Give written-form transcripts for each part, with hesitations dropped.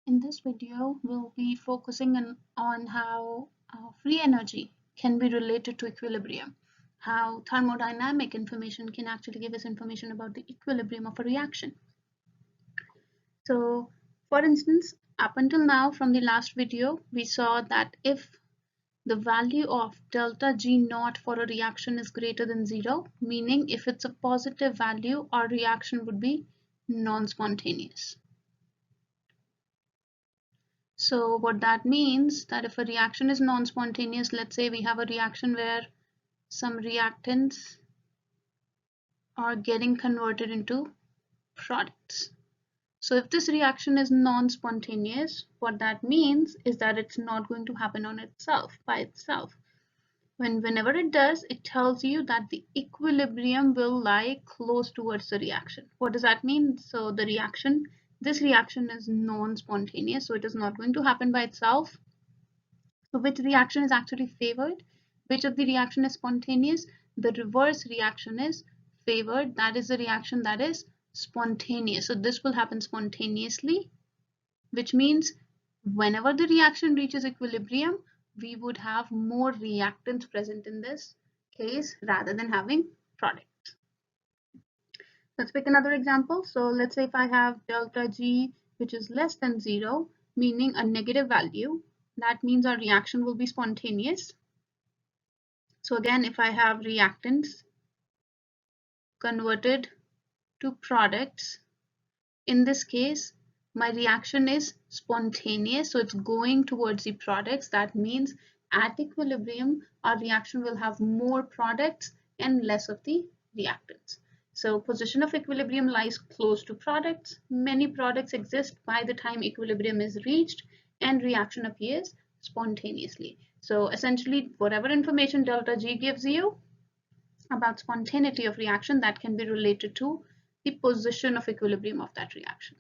In this video, we'll be focusing on how free energy can be related to equilibrium, how thermodynamic information can actually give us information about the equilibrium of a reaction. So, for instance, up until now from the last video, we saw that if the value of delta G naught for a reaction is greater than 0, meaning if it's a positive value, our reaction would be non-spontaneous. So what that means that if a reaction is non-spontaneous, let's say we have a reaction where some reactants are getting converted into products. So if this reaction is non-spontaneous, what that means is that it's not going to happen on itself, by itself. Whenever it does, it tells you that the equilibrium will lie close towards the reaction. What does that mean? So this reaction is non-spontaneous, so it is not going to happen by itself. So which reaction is actually favored? Which of the reaction is spontaneous? The reverse reaction is favored. That is the reaction that is spontaneous. So this will happen spontaneously, which means whenever the reaction reaches equilibrium, we would have more reactants present in this case rather than having products. Let's pick another example. So let's say if I have delta G which is less than 0, meaning a negative value, that means our reaction will be spontaneous. So again, if I have reactants converted to products, in this case, my reaction is spontaneous, so it's going towards the products. That means at equilibrium, our reaction will have more products and less of the reactants. So position of equilibrium lies close to products. Many products exist by the time equilibrium is reached and reaction appears spontaneously. So essentially, whatever information delta G gives you about spontaneity of reaction, that can be related to the position of equilibrium of that reaction.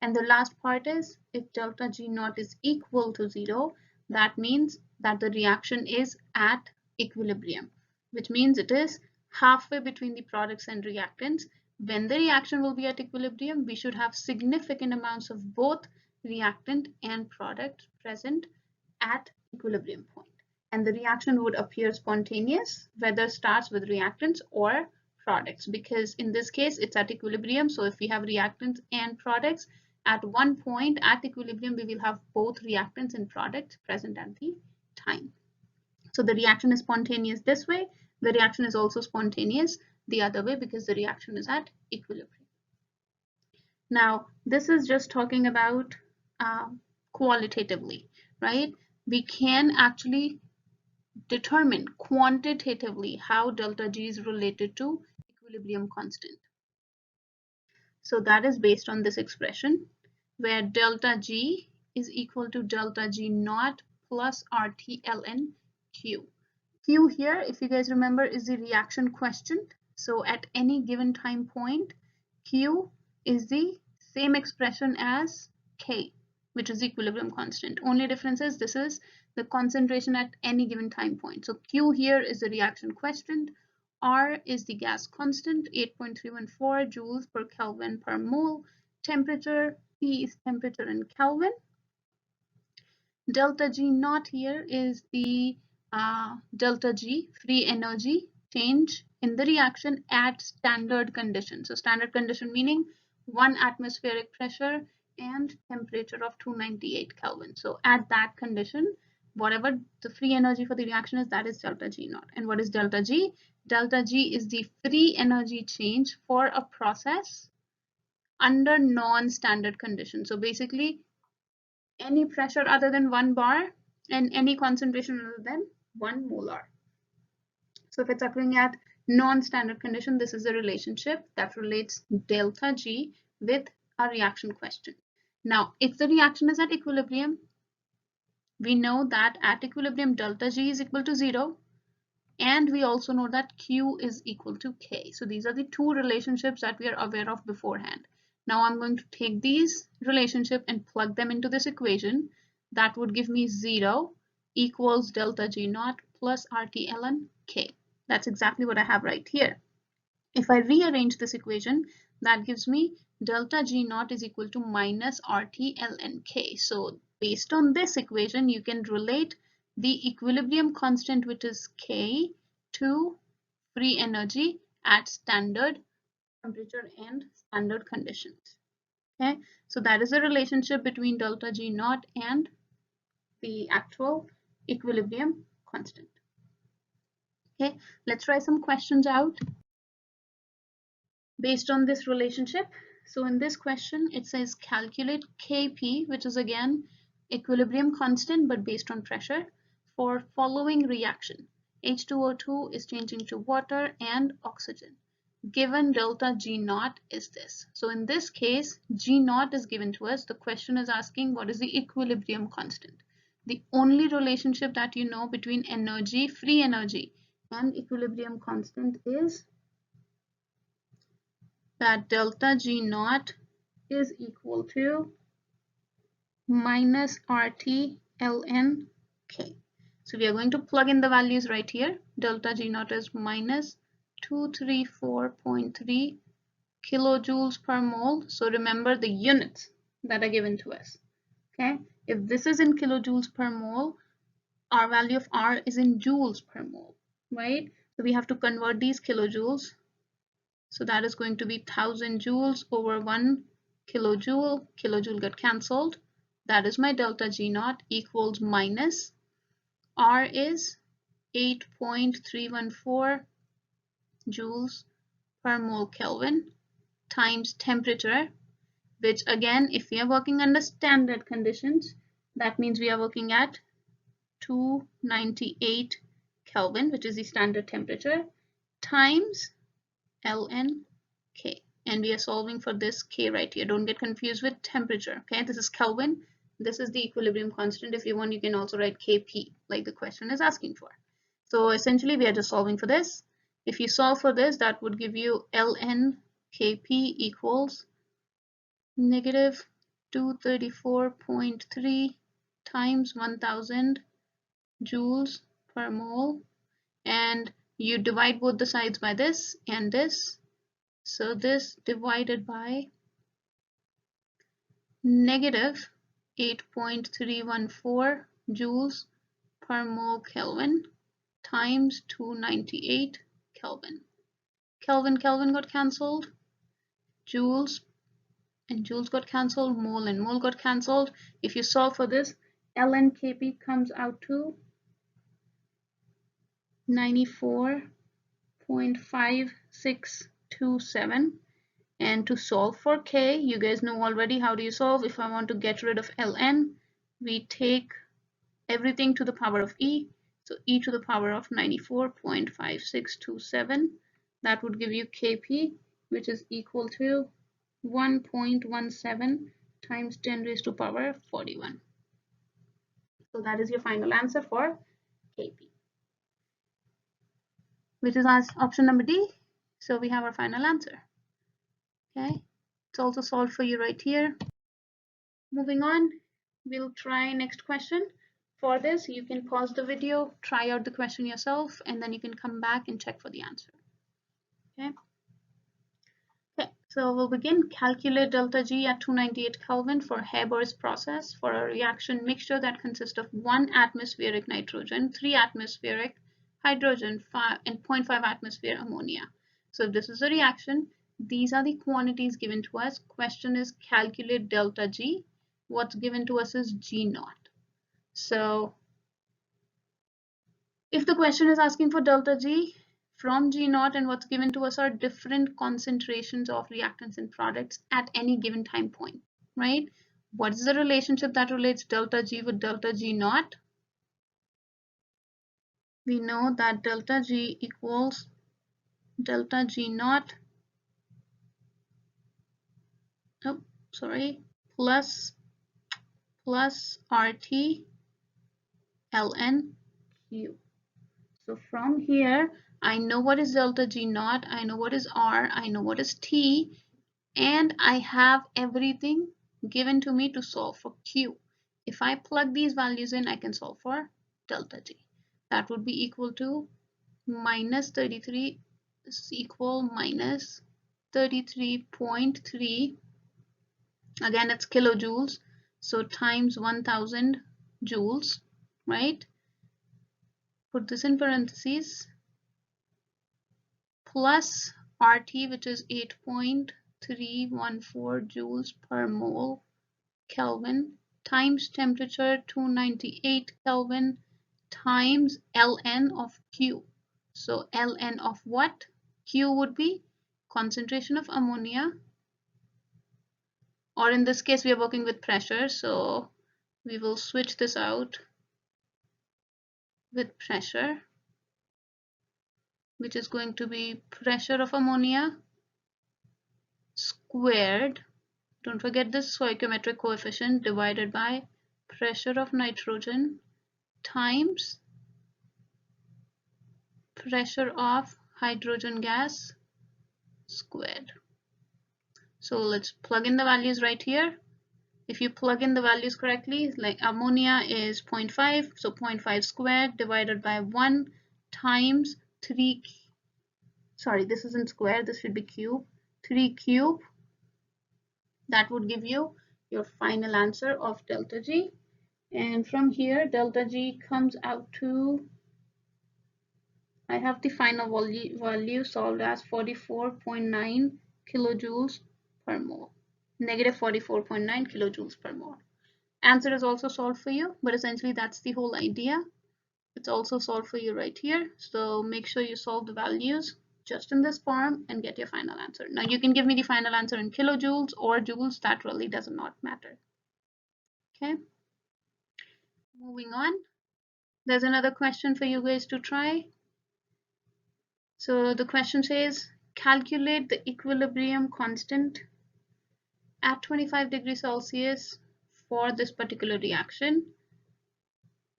And the last part is if delta G naught is equal to 0, that means that the reaction is at equilibrium, which means it is halfway between the products and reactants. When the reaction will be at equilibrium, we should have significant amounts of both reactant and product present at equilibrium point. And the reaction would appear spontaneous, whether starts with reactants or products, because in this case it's at equilibrium. So if we have reactants and products, at one point at equilibrium we will have both reactants and products present at the time. So the reaction is spontaneous this way, the reaction is also spontaneous the other way because the reaction is at equilibrium. Now this is just talking about qualitatively, right? We can actually determine quantitatively how delta G is related to equilibrium constant. So that is based on this expression where delta G is equal to delta G naught plus RT ln Q. Q here, if you guys remember, is the reaction quotient. So at any given time point, Q is the same expression as K, which is the equilibrium constant. Only difference is this is the concentration at any given time point. So Q here is the reaction quotient. R is the gas constant, 8.314 joules per Kelvin per mole. Temperature, P is temperature in Kelvin. Delta G naught here is the delta G, free energy change in the reaction at standard condition. So standard condition meaning 1 atmospheric pressure and temperature of 298 Kelvin. So at that condition, whatever the free energy for the reaction is, that is delta G naught. And what is delta G? Delta G is the free energy change for a process under non-standard conditions. So basically, any pressure other than 1 bar and any concentration other than 1 molar. So if it's occurring at non-standard condition, this is a relationship that relates delta G with a reaction quotient. Now, if the reaction is at equilibrium, we know that at equilibrium delta G is equal to 0, and we also know that Q is equal to K. So these are the two relationships that we are aware of beforehand. Now I'm going to take these relationships and plug them into this equation. That would give me 0 equals delta G naught plus RT ln K. That's exactly what I have right here. If I rearrange this equation, That gives me delta G naught is equal to minus RT ln K. So based on this equation, you can relate the equilibrium constant, which is K, to free energy at standard temperature and standard conditions. Okay, so that is the relationship between delta G naught and the actual equilibrium constant. Okay, let's try some questions out based on this relationship. So in this question, it says calculate Kp, which is again equilibrium constant but based on pressure, for following reaction. H2O2 is changing to water and oxygen. Given delta G naught is this. So in this case, G naught is given to us. The question is asking what is the equilibrium constant. The only relationship that you know between energy, free energy, and equilibrium constant is that delta G naught is equal to minus RT ln K. So we are going to plug in the values right here. Delta G naught is minus 234.3 kilojoules per mole. So remember the units that are given to us. Okay, if this is in kilojoules per mole, our value of R is in joules per mole, right? So we have to convert these kilojoules. So that is going to be 1000 joules over 1 kilojoule. Kilojoule got cancelled. That is my delta G naught equals minus R is 8.314 joules per mole Kelvin times temperature, which again, if we are working under standard conditions, that means we are working at 298 Kelvin, which is the standard temperature, times ln K. And we are solving for this K right here. Don't get confused with temperature. Okay, this is Kelvin. This is the equilibrium constant. If you want, you can also write Kp like the question is asking for. So essentially, we are just solving for this. If you solve for this, that would give you ln Kp equals negative 234.3 times 1000 joules per mole, and you divide both the sides by this and this. So this divided by negative 8.314 joules per mole Kelvin times 298 Kelvin. Kelvin got cancelled, joules and joules got cancelled, mole and mole got cancelled. If you solve for this, ln Kp comes out to 94.5627. And to solve for K, you guys know already how do you solve. If I want to get rid of ln, we take everything to the power of e. So e to the power of 94.5627. That would give you Kp, which is equal to 1.17 times 10 raised to power 41. So that is your final answer for Kp, which is option number D. So we have our final answer. Okay, it's also solved for you right here. Moving on, we'll try next question. For this, you can pause the video, try out the question yourself, and then you can come back and check for the answer. Okay. Okay, so we'll begin. Calculate delta G at 298 Kelvin for Haber's process for a reaction mixture that consists of 1 atmospheric nitrogen, 3 atmospheric hydrogen, and 0.5 atmosphere ammonia. So if this is a reaction, these are the quantities given to us. Question is calculate delta G. What's given to us is G naught. So if the question is asking for delta G from G naught, and what's given to us are different concentrations of reactants and products at any given time point, right? What is the relationship that relates delta G with delta G naught? We know that delta G equals delta G naught, plus RT ln Q. So from here, I know what is delta G naught, I know what is R, I know what is T, and I have everything given to me to solve for Q. If I plug these values in, I can solve for delta G. That would be equal to minus 33 is equal minus 33.3, again it's kilojoules, so times 1000 joules, right? Put this in parentheses, plus RT, which is 8.314 joules per mole Kelvin, times temperature 298 Kelvin, times ln of Q. So ln of what? Q would be concentration of ammonia, or in this case we are working with pressure, so we will switch this out with pressure, which is going to be pressure of ammonia squared, don't forget this stoichiometric coefficient, divided by pressure of nitrogen times pressure of hydrogen gas squared. So let's plug in the values right here. If you plug in the values correctly, like ammonia is 0.5, so 0.5 squared divided by 1 times 3, sorry, this isn't square, this should be cube, 3 cube. That would give you your final answer of delta G. And from here, delta G comes out to, I have the final value solved as 44.9 kilojoules per mole, negative 44.9 kilojoules per mole. Answer is also solved for you, but essentially that's the whole idea. It's also solved for you right here. So make sure you solve the values just in this form and get your final answer. Now you can give me the final answer in kilojoules or joules, that really does not matter. Okay, moving on. There's another question for you guys to try. So the question says, calculate the equilibrium constant at 25 degrees Celsius for this particular reaction.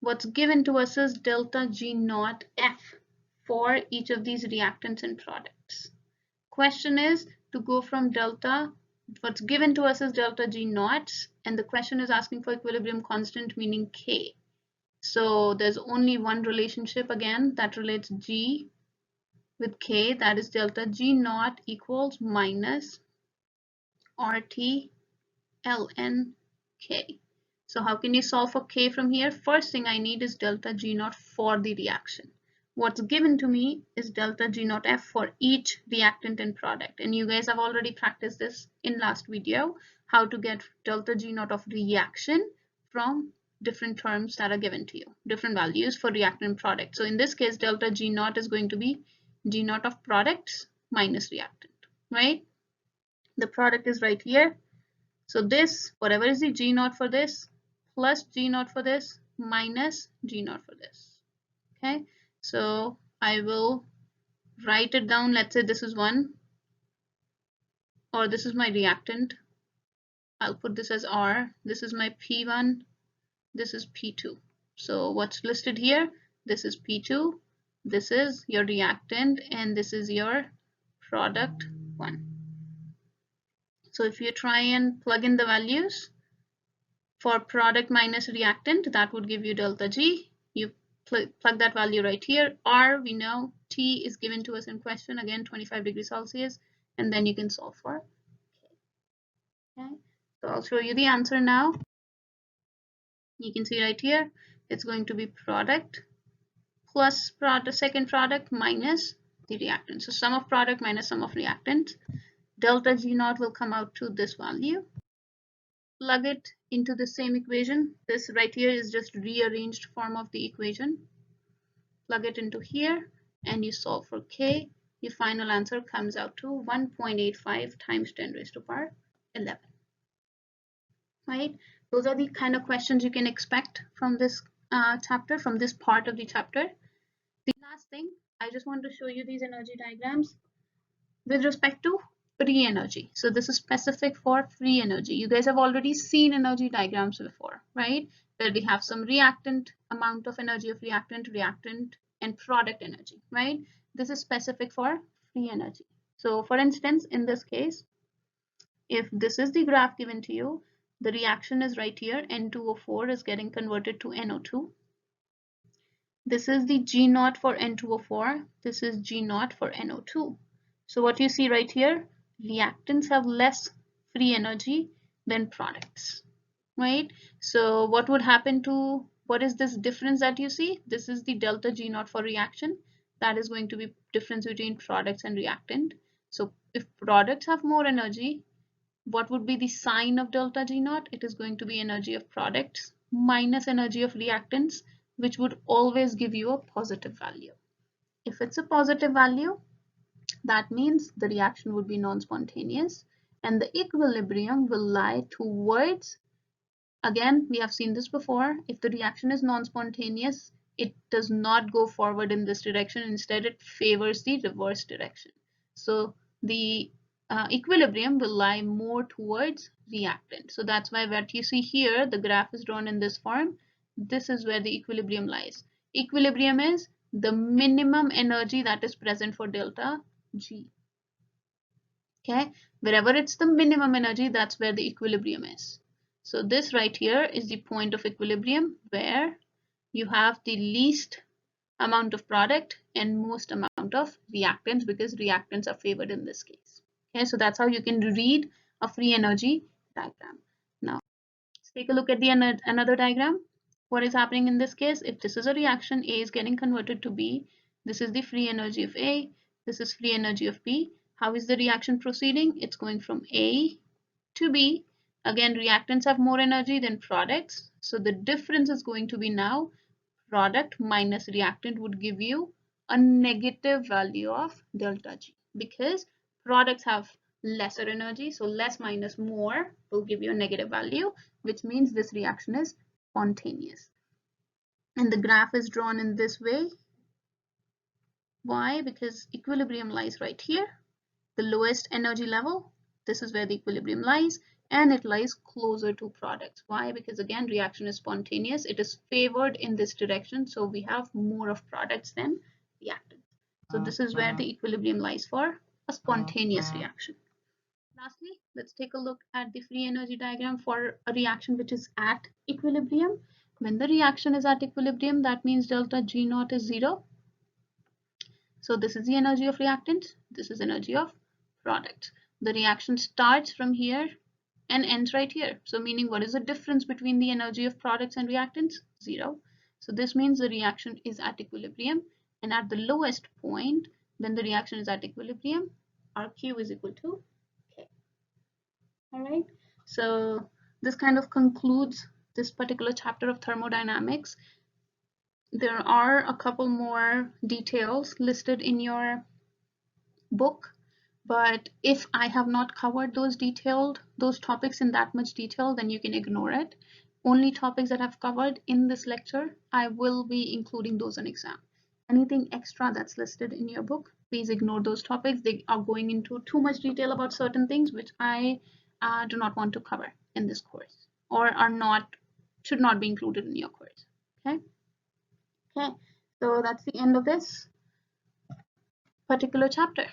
What's given to us is delta G naught F for each of these reactants and products. Question is to go from delta, what's given to us is delta G naught, and the question is asking for equilibrium constant, meaning K. So there's only one relationship again that relates G with K, that is delta G naught equals minus RT ln K. So how can you solve for K from here? First thing I need is delta G naught for the reaction. What's given to me is delta G naught F for each reactant and product. And you guys have already practiced this in last video, how to get delta G naught of reaction from different terms that are given to you, different values for reactant and product. So in this case, delta G naught is going to be G naught of products minus reactant, right? The product is right here. So this, whatever is the G naught for this, plus G naught for this, minus G naught for this. Okay, so I will write it down. Let's say this is 1, or this is my reactant. I'll put this as R. This is my P1. This is P2. So what's listed here? This is P2. This is your reactant, and this is your product 1. So if you try and plug in the values for product minus reactant, that would give you delta G. You plug that value right here. R, we know T is given to us in question, again 25 degrees Celsius, and then you can solve for K. Okay, so I'll show you the answer now. You can see right here, it's going to be product plus second product minus the reactant. So sum of product minus sum of reactant. Delta G naught will come out to this value. Plug it into the same equation. This right here is just rearranged form of the equation. Plug it into here and you solve for K. Your final answer comes out to 1.85 times 10 raised to power 11. Right? Those are the kind of questions you can expect from this chapter, from this part of the chapter. The last thing, I just want to show you these energy diagrams with respect to free energy. So this is specific for free energy. You guys have already seen energy diagrams before, right? Where we have some reactant, amount of energy of reactant, and product energy, right? This is specific for free energy. So for instance, in this case, if this is the graph given to you, the reaction is right here, N2O4 is getting converted to NO2. This is the G naught for N2O4. This is G naught for NO2. So what you see right here, reactants have less free energy than products, right? So what would happen to, what is this difference that you see? This is the delta G naught for reaction. That is going to be difference between products and reactant. So if products have more energy, what would be the sign of delta G naught? It is going to be energy of products minus energy of reactants, which would always give you a positive value. If it's a positive value, that means the reaction would be non-spontaneous and the equilibrium will lie towards, again, we have seen this before, if the reaction is non-spontaneous, it does not go forward in this direction. Instead, it favors the reverse direction. So the equilibrium will lie more towards reactant. So that's why what you see here, the graph is drawn in this form. This is where the equilibrium lies. Equilibrium is the minimum energy that is present for delta G. Okay, wherever it's the minimum energy, that's where the equilibrium is. So this right here is the point of equilibrium where you have the least amount of product and most amount of reactants, because reactants are favored in this case. Okay, so that's how you can read a free energy diagram. Now let's take a look at the another diagram. What is happening in this case? If this is a reaction, A is getting converted to B. This is the free energy of A. This is free energy of B. How is the reaction proceeding? It's going from A to B. Again, reactants have more energy than products. So the difference is going to be now product minus reactant would give you a negative value of delta G, because products have lesser energy. So less minus more will give you a negative value, which means this reaction is spontaneous. And the graph is drawn in this way. Why? Because equilibrium lies right here, the lowest energy level. This is where the equilibrium lies, and it lies closer to products. Why? Because again, reaction is spontaneous. It is favored in this direction, so we have more of products than reactants. So this is where the equilibrium lies for a spontaneous reaction. Lastly, let's take a look at the free energy diagram for a reaction which is at equilibrium. When the reaction is at equilibrium, that means delta G naught is 0. So this is the energy of reactants, this is energy of products. The reaction starts from here and ends right here. So meaning, what is the difference between the energy of products and reactants? 0. So this means the reaction is at equilibrium, and at the lowest point when the reaction is at equilibrium, RQ is equal to K. All right, so this kind of concludes this particular chapter of thermodynamics. There are a couple more details listed in your book, but if I have not covered those topics in that much detail, then you can ignore it. Only topics that I've covered in this lecture, I will be including those in exam. Anything extra that's listed in your book, please ignore those topics. They are going into too much detail about certain things which I do not want to cover in this course, or should not be included in your course. Okay, so that's the end of this particular chapter.